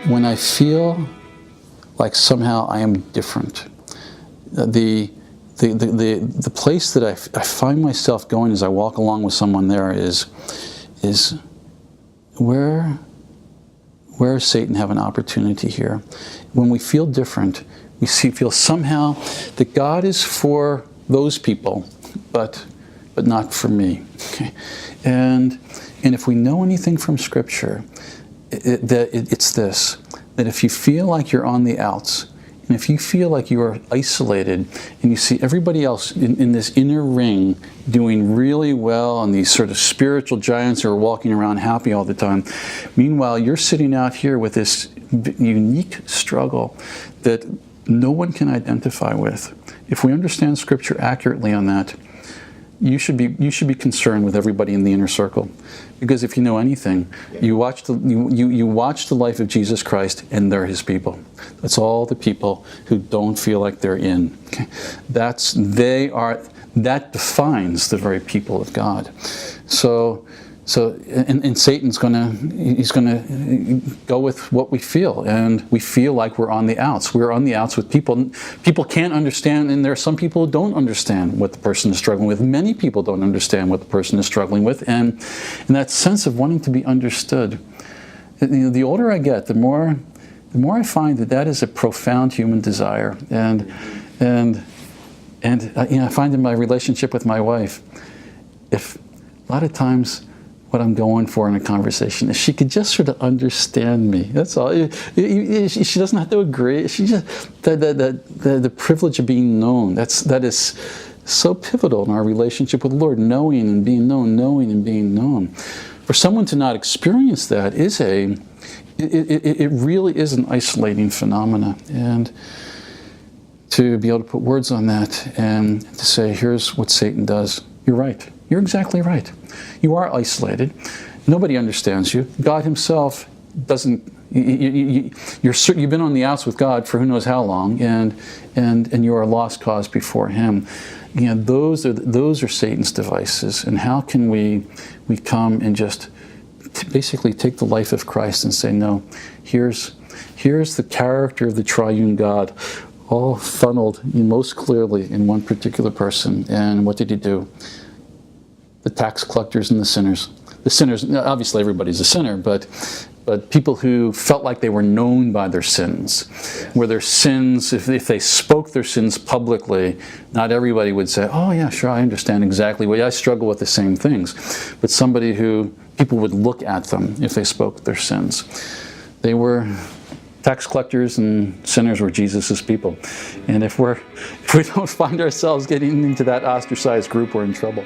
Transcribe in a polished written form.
when I feel like somehow I am different, the place that I find myself going as I walk along with someone there is where does Satan have an opportunity here? When we feel different, we feel somehow that God is for those people, but not for me. Okay? And if we know anything from Scripture, it's this, that if you feel like you're on the outs, and if you feel like you are isolated, and you see everybody else in this inner ring doing really well, and these sort of spiritual giants who are walking around happy all the time, meanwhile you're sitting out here with this unique struggle that no one can identify with. If we understand Scripture accurately on that, you should be concerned with everybody in the inner circle, because if you know anything, you watch the life of Jesus Christ, and they're His people. That's all the people who don't feel like they're in. Okay? That defines the very people of God. So Satan's he's gonna go with what we feel, and we feel like we're on the outs. We're on the outs with people. People can't understand, and there are some people who don't understand what the person is struggling with. Many people don't understand what the person is struggling with, and that sense of wanting to be understood. The older I get, the more I find that is a profound human desire, and I find in my relationship with my wife, if a lot of times what I'm going for in a conversation is she could just sort of understand me. That's all. She doesn't have to agree. She just the privilege of being known. That is so pivotal in our relationship with the Lord. Knowing and being known, knowing and being known. For someone to not experience that it really is an isolating phenomena, and to be able to put words on that and to say, here's what Satan does. You're right. You're exactly right. You are isolated. Nobody understands you. God Himself doesn't. You've been on the outs with God for who knows how long, and you are a lost cause before Him. Those are Satan's devices. And how can we come and just basically take the life of Christ and say, no, here's the character of the triune God, all funneled most clearly in one particular person. And what did He do? The tax collectors and the sinners. The sinners, obviously everybody's a sinner, but people who felt like they were known by their sins, where their sins, if they spoke their sins publicly, not everybody would say, oh yeah, sure, I understand exactly. Well, I struggle with the same things. But somebody who people would look at them if they spoke their sins. They were tax collectors, and sinners were Jesus' people. And if we don't find ourselves getting into that ostracized group, we're in trouble.